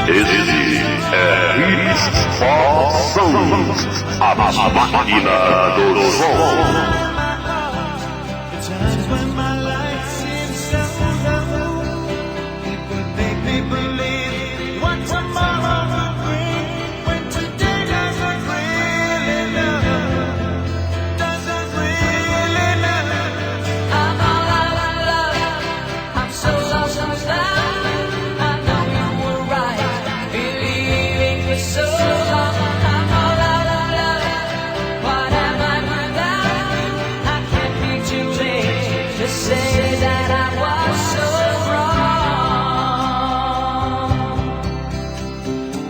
Este é Ritmações, a máquina do som. Times when my life seems so low, it would make me believe what tomorrow will bring. When today doesn't really love, doesn't really love. I'm all out of love. I'm so lost and found. I know you were right, believing for so long. I'm all out of love. What am I without you? I can't be too late to say that I was so wrong.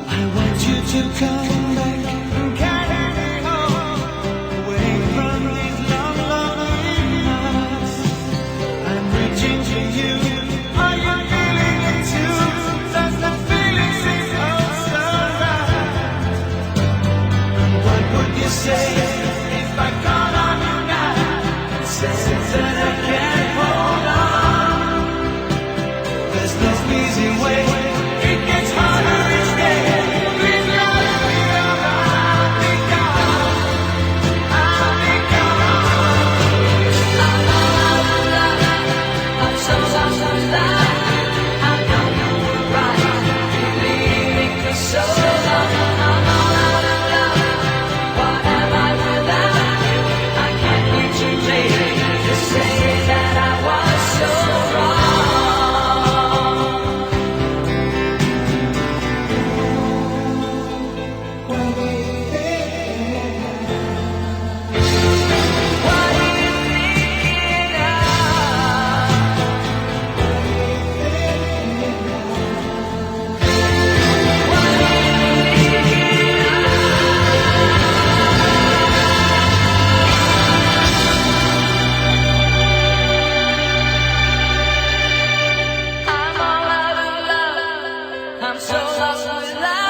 I want you to come back and carry me home, away from these long, lonely nights. I'm reaching to you. Are you feeling it too? Does the feeling seem oh so right? What would you say if I called on you now and said that I can't hold on? There's no easy way. It gets harder each day. Please let me go. I'll be gone. I'll be gone. I'm all out of love. I'm so lost and found. I know you were right, believing for so long. I'm all out of love. What am I without you? I can't be too late to say that I was so wrong. What are you thinking I'm all out of love. I'm so lost without